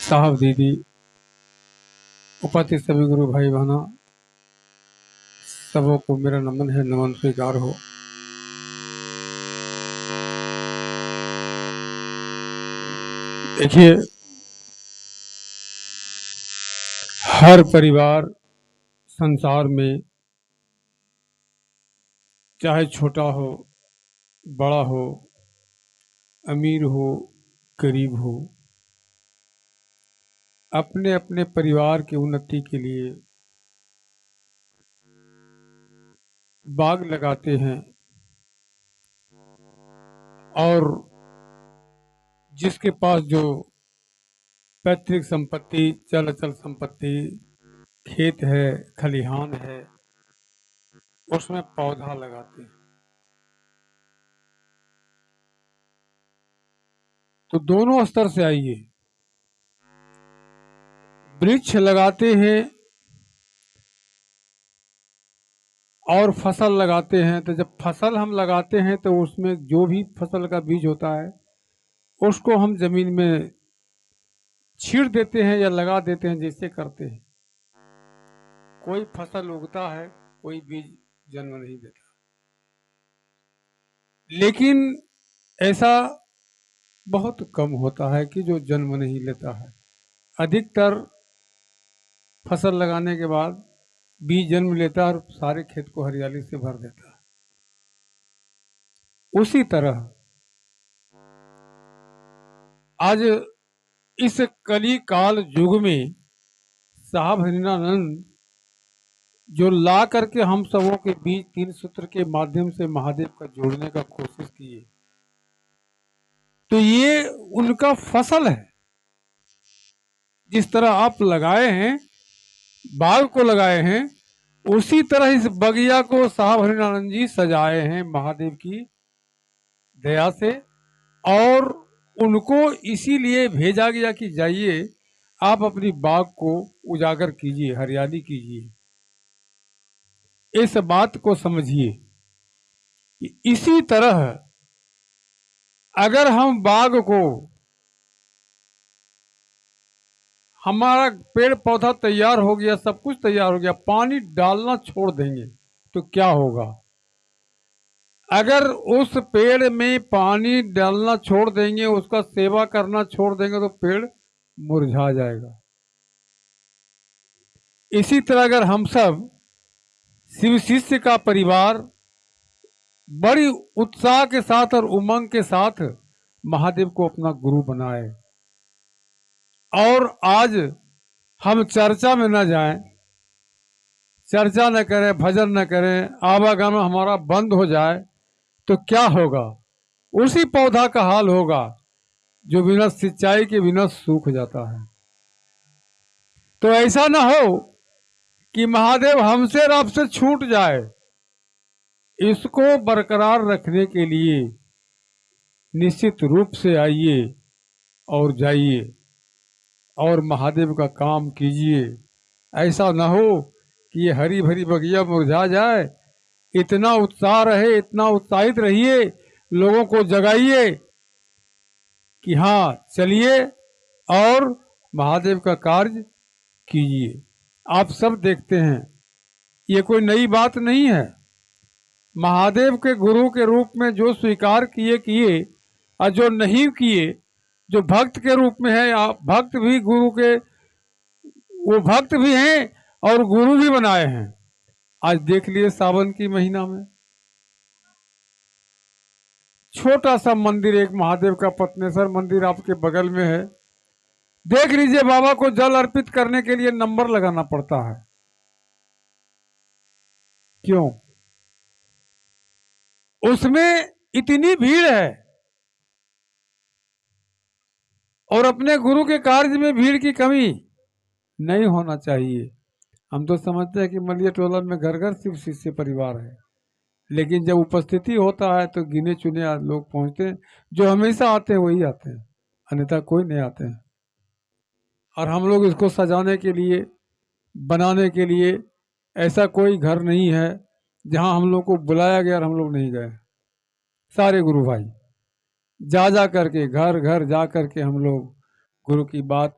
साहब दीदी, उपस्थित सभी गुरु भाई बहना, सबों को मेरा नमन है, नमन स्वीकार हो। देखिए, हर परिवार संसार में चाहे छोटा हो, बड़ा हो, अमीर हो, गरीब हो, अपने अपने परिवार की उन्नति के लिए बाग लगाते हैं और जिसके पास जो पैतृक संपत्ति, चल अचल संपत्ति, खेत है, खलिहान है, उसमें पौधा लगाते हैं। तो दोनों स्तर से आइए, वृक्ष लगाते हैं और फसल लगाते हैं। तो जब फसल हम लगाते हैं तो उसमें जो भी फसल का बीज होता है उसको हम जमीन में छीड़ देते हैं या लगा देते हैं, जैसे करते हैं। कोई फसल उगता है, कोई बीज जन्म नहीं देता। लेकिन ऐसा बहुत कम होता है कि जो जन्म नहीं लेता है। अधिकतर फसल लगाने के बाद बीज जन्म लेता है और सारे खेत को हरियाली से भर देता है। उसी तरह आज इस कली काल युग में साहब हरिनानंद जो ला करके हम सबों के बीच तीन सूत्र के माध्यम से महादेव का जोड़ने का कोशिश किए, तो ये उनका फसल है। जिस तरह आप लगाए हैं, बाग को लगाए हैं, उसी तरह इस बगिया को साहब हरिनानंद जी सजाए हैं महादेव की दया से। और उनको इसीलिए भेजा गया कि जाइए आप अपनी बाग को उजागर कीजिए, हरियाली कीजिए। इस बात को समझिए कि इसी तरह अगर हम बाग को, हमारा पेड़ पौधा तैयार हो गया, सब कुछ तैयार हो गया, पानी डालना छोड़ देंगे तो क्या होगा? अगर उस पेड़ में पानी डालना छोड़ देंगे, उसका सेवा करना छोड़ देंगे तो पेड़ मुरझा जाएगा। इसी तरह अगर हम सब शिव शिष्य का परिवार बड़ी उत्साह के साथ और उमंग के साथ महादेव को अपना गुरु बनाए और आज हम चर्चा में न जाएं, चर्चा न करें, भजन न करें, आवागमन हमारा बंद हो जाए तो क्या होगा? उसी पौधा का हाल होगा जो बिना सिंचाई के बिना सूख जाता है। तो ऐसा ना हो कि महादेव हमसे और आपसे छूट जाए। इसको बरकरार रखने के लिए निश्चित रूप से आइए और जाइए और महादेव का काम कीजिए। ऐसा ना हो कि ये हरी भरी बगिया मुरझा जाए। इतना उत्साह रहे, इतना उत्साहित रहिए, लोगों को जगाइए कि हाँ चलिए और महादेव का कार्य कीजिए। आप सब देखते हैं, ये कोई नई बात नहीं है। महादेव के गुरु के रूप में जो स्वीकार किए किए और जो नहीं किए, जो भक्त के रूप में है, भक्त भी गुरु के, वो भक्त भी हैं और गुरु भी बनाए हैं। आज देख लिए सावन की महीना में छोटा सा मंदिर, एक महादेव का पत्नेश्वर मंदिर आपके बगल में है, देख लीजिए बाबा को जल अर्पित करने के लिए नंबर लगाना पड़ता है। क्यों? उसमें इतनी भीड़ है और अपने गुरु के कार्य में भीड़ की कमी नहीं होना चाहिए। हम तो समझते हैं कि मलिया टोला में घर घर शिव शिष्य परिवार है, लेकिन जब उपस्थिति होता है तो गिने चुने लोग पहुंचते हैं। जो हमेशा आते हैं वही आते हैं, अन्यथा कोई नहीं आते हैं। और हम लोग इसको सजाने के लिए, बनाने के लिए, ऐसा कोई घर नहीं है जहां हम लोग को बुलाया गया और हम लोग नहीं गए। सारे गुरु भाई जा करके, घर घर जा करके हम लोग गुरु की बात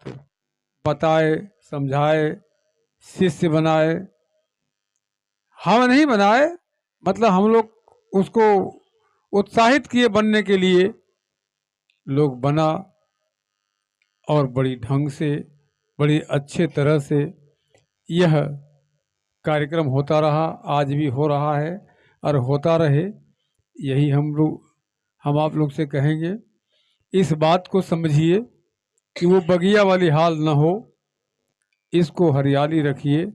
बताए, समझाए, शिष्य बनाए। हम नहीं बनाए, मतलब हम लोग उसको उत्साहित किए बनने के लिए, लोग बना और बड़ी ढंग से, बड़ी अच्छे तरह से यह कार्यक्रम होता रहा, आज भी हो रहा है और होता रहे। यही हम आप लोग से कहेंगे। इस बात को समझिए कि वो बगिया वाली हाल न हो, इसको हरियाली रखिए,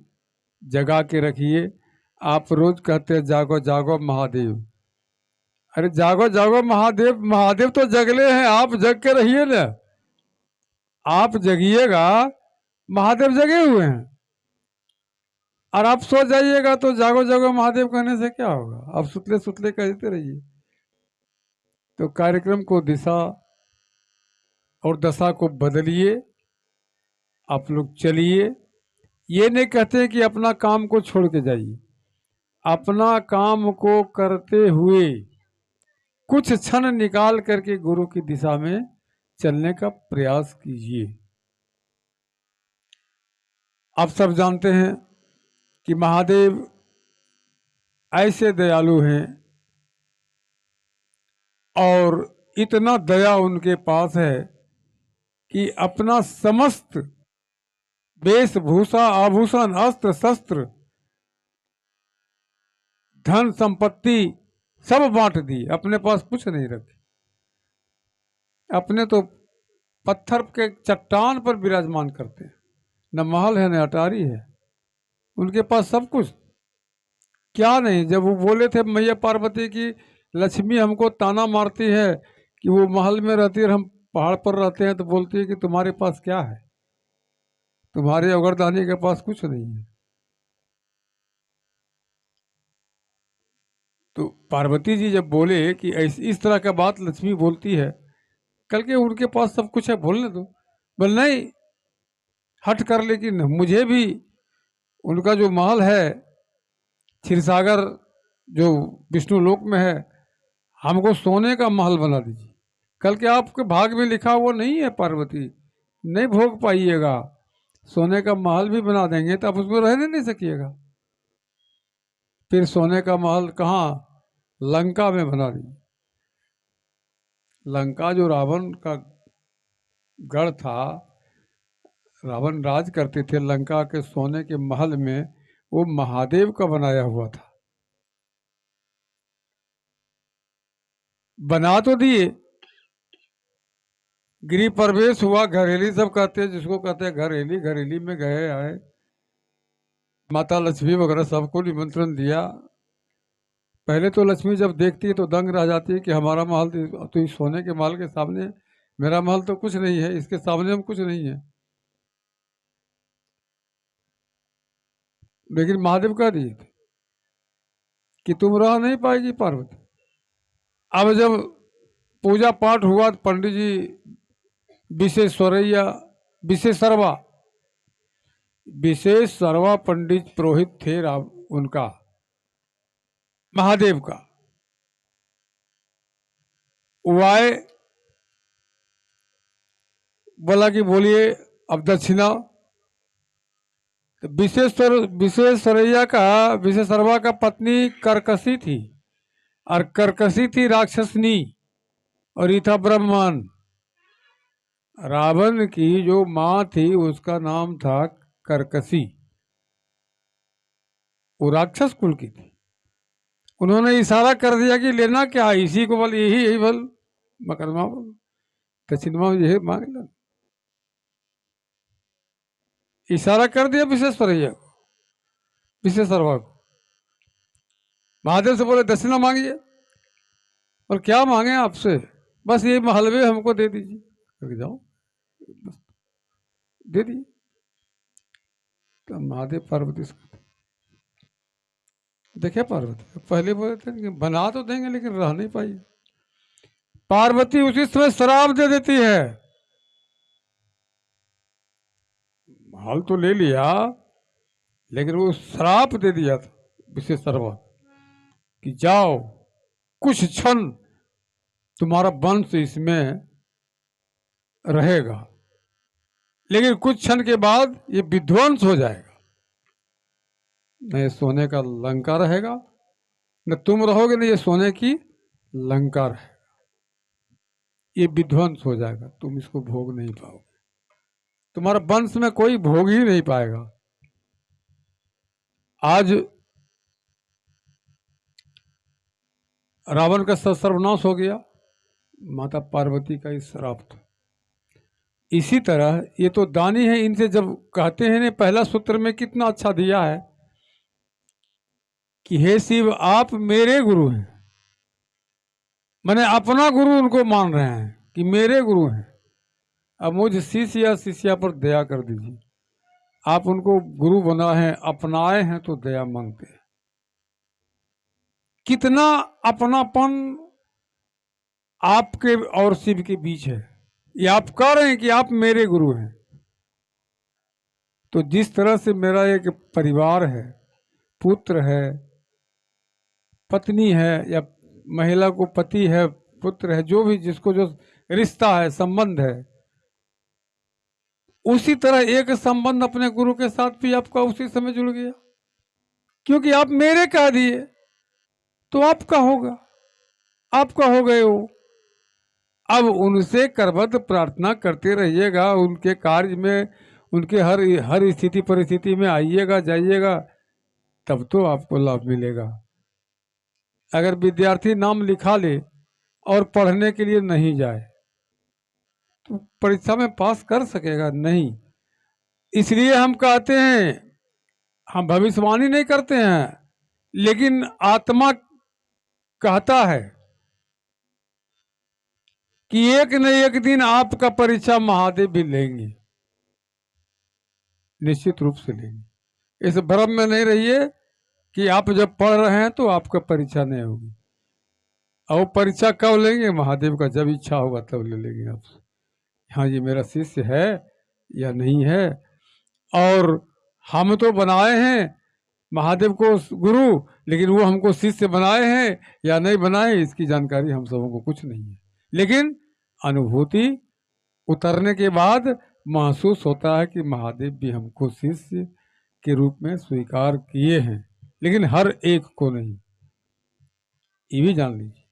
जगा के रखिए। आप रोज कहते हैं जागो जागो महादेव। अरे जागो जागो महादेव, महादेव तो जगले हैं, आप जग के रहिए ना। आप जगिएगा, महादेव जगे हुए हैं। और आप सो जाइएगा तो जागो जागो महादेव कहने से क्या होगा, आप सुतले सुतले कहते रहिए। तो कार्यक्रम को दिशा और दशा को बदलिए, आप लोग चलिए। ये नहीं कहते कि अपना काम को छोड़ के जाइए, अपना काम को करते हुए कुछ क्षण निकाल करके गुरु की दिशा में चलने का प्रयास कीजिए। आप सब जानते हैं कि महादेव ऐसे दयालु हैं और इतना दया उनके पास है कि अपना समस्त वेशभूषा, आभूषण, अस्त्र शस्त्र, धन संपत्ति सब बांट दी, अपने पास कुछ नहीं रखे। अपने तो पत्थर के चट्टान पर विराजमान करते हैं, न महल है न अटारी है, उनके पास सब कुछ। क्या नहीं, जब वो बोले थे मैया पार्वती की लक्ष्मी हमको ताना मारती है कि वो महल में रहती है और हम पहाड़ पर रहते हैं, तो बोलती है कि तुम्हारे पास क्या है, तुम्हारे अगरदानी के पास कुछ नहीं है। तो पार्वती जी जब बोले कि इस तरह का बात लक्ष्मी बोलती है, कल के उनके पास सब कुछ है, बोलने दो। बोल नहीं, हट कर, लेकिन मुझे भी उनका जो महल है क्षीरसागर जो विष्णु लोक में है, हमको सोने का महल बना दीजिए। कल के आपके भाग में लिखा वो नहीं है पार्वती, नहीं भोग पाइएगा, सोने का महल भी बना देंगे तो आप उसमें रहने नहीं सकिएगा। फिर सोने का महल कहाँ, लंका में बना दी। लंका जो रावण का गढ़ था, रावण राज करते थे, लंका के सोने के महल में वो महादेव का बनाया हुआ था। बना तो दिए, गृह प्रवेश हुआ, घरेली सब कहते हैं, जिसको कहते हैं घरेली, घरेली में गए आए, माता लक्ष्मी वगैरह सबको निमंत्रण दिया। पहले तो लक्ष्मी जब देखती है तो दंग रह जाती है कि हमारा महल तो इस सोने के महल के सामने, मेरा महल तो कुछ नहीं है, इसके सामने हम कुछ नहीं है। लेकिन महादेव कह दिए थे कि तुम रह नहीं पाएगी पार्वती। अब जब पूजा पाठ हुआ तो पंडित जी विशेश्वरैया, विशेषरवा, विशेषरवा पंडित पुरोहित थे उनका, महादेव का। वो आए, बोला कि बोलिए अब दक्षिणा। तो विशेश्वरैया का, विशेषरवा का पत्नी करकसी थी, और करकसी थी राक्षसनी, और ये था ब्रह्मन। रावण की जो माँ थी उसका नाम था करकसी, वो राक्षस कुल की थी। उन्होंने इशारा कर दिया कि लेना क्या है, इसी को बोल, यही यही बोल, मकरमा बोल, दक्षिणवा में यही मांग लो। इशारा कर दिया विशेश्वरैया को, विशेषरवा को। महादेव से बोले दक्षिणा मांगिए, और क्या मांगे आपसे, बस ये महलवे हमको दे दीजिए, करके जाओ, बस दे दिए। तो महादेव पार्वती से देखे, पार्वती पहले बोले थे कि बना तो देंगे लेकिन रह नहीं पाई। पार्वती उसी समय शराब दे देती है, हाल तो ले लिया लेकिन वो श्राप दे दिया था विशेषरवा कि जाओ, कुछ क्षण तुम्हारा वंश इसमें रहेगा, लेकिन कुछ क्षण के बाद ये विध्वंस हो जाएगा। न ये सोने का लंका रहेगा, न तुम रहोगे, न ये सोने की लंका रहेगा। ये विध्वंस हो जाएगा, तुम इसको भोग नहीं पाओगे, तुम्हारा वंश में कोई भोग ही नहीं पाएगा। आज रावण का सर्वनाश हो गया, माता पार्वती का इस श्राप था। इसी तरह ये तो दानी है, इनसे जब कहते हैं ने पहला सूत्र में कितना अच्छा दिया है कि हे शिव आप मेरे गुरु हैं, मैंने अपना गुरु उनको मान रहे हैं कि मेरे गुरु हैं। अब मुझ शिष्य या शिष्या पर दया कर दीजिए, आप उनको गुरु बना है, अपनाए हैं तो दया मांगते हैं। कितना अपनापन आपके और शिव के बीच है, ये आप कह रहे हैं कि आप मेरे गुरु हैं। तो जिस तरह से मेरा एक परिवार है, पुत्र है, पत्नी है, या महिला को पति है, पुत्र है, जो भी जिसको जो रिश्ता है, संबंध है, उसी तरह एक संबंध अपने गुरु के साथ भी आपका उसी समय जुड़ गया, क्योंकि आप मेरे कह दिए तो आपका होगा, आपका हो गए हो। अब उनसे करबद्ध प्रार्थना करते रहिएगा, उनके कार्य में, उनके हर स्थिति परिस्थिति में आइएगा जाइएगा, तब तो आपको लाभ मिलेगा। अगर विद्यार्थी नाम लिखा ले और पढ़ने के लिए नहीं जाए तो परीक्षा में पास कर सकेगा नहीं। इसलिए हम कहते हैं, हम भविष्यवाणी नहीं करते हैं, लेकिन आत्मा कहता है कि एक न एक दिन आपका परीक्षा महादेव भी लेंगे, निश्चित रूप से लेंगे। इस भ्रम में नहीं रहिए कि आप जब पढ़ रहे हैं तो आपका परीक्षा नहीं होगी। और परीक्षा कब लेंगे? महादेव का जब इच्छा होगा तब ले लेंगे आपसे, हाँ ये मेरा शिष्य है या नहीं है। और हम तो बनाए हैं महादेव को गुरु, लेकिन वो हमको शिष्य बनाए हैं या नहीं बनाए इसकी जानकारी हम सबों को कुछ नहीं है। लेकिन अनुभूति उतरने के बाद महसूस होता है कि महादेव भी हमको शिष्य के रूप में स्वीकार किए हैं, लेकिन हर एक को नहीं। ये भी जान लीजिए,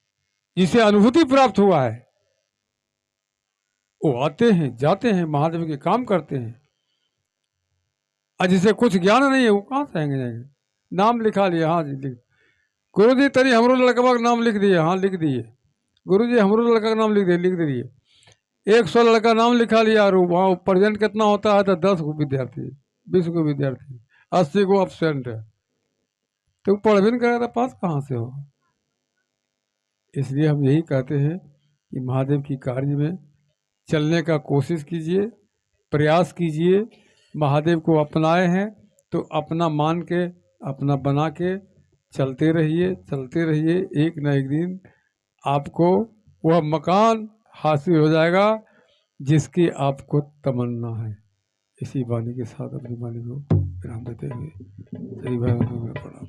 जिसे अनुभूति प्राप्त हुआ है वो आते हैं जाते हैं, महादेव के काम करते हैं। और जिसे कुछ ज्ञान नहीं है वो कहाँ से आएंगे जाएंगे? नाम लिखा लिया, हाँ जी लिख, गुरु जी तरी हमरो लड़का का नाम लिख दिए, हाँ लिख दिए, गुरु जी हमरो लड़का का नाम लिख दिए। 100 लड़का नाम लिखा लिया और वहाँ प्रेजेंट कितना होता है तो 10 को विद्यार्थी, 20 को विद्यार्थी, 80 को एब्सेंट है, तो पढ़ भी नहीं करेगा तो पास कहाँ से होगा? इसलिए हम यही कहते हैं कि महादेव की कार्य में चलने का कोशिश कीजिए, प्रयास कीजिए। महादेव को अपनाए हैं तो अपना मान के, अपना बना के चलते रहिए। एक न एक दिन आपको वह मकान हासिल हो जाएगा जिसकी आपको तमन्ना है। इसी वाणी के साथ अपनी वाणी को विराम देते हुए सही भाई प्रणाम।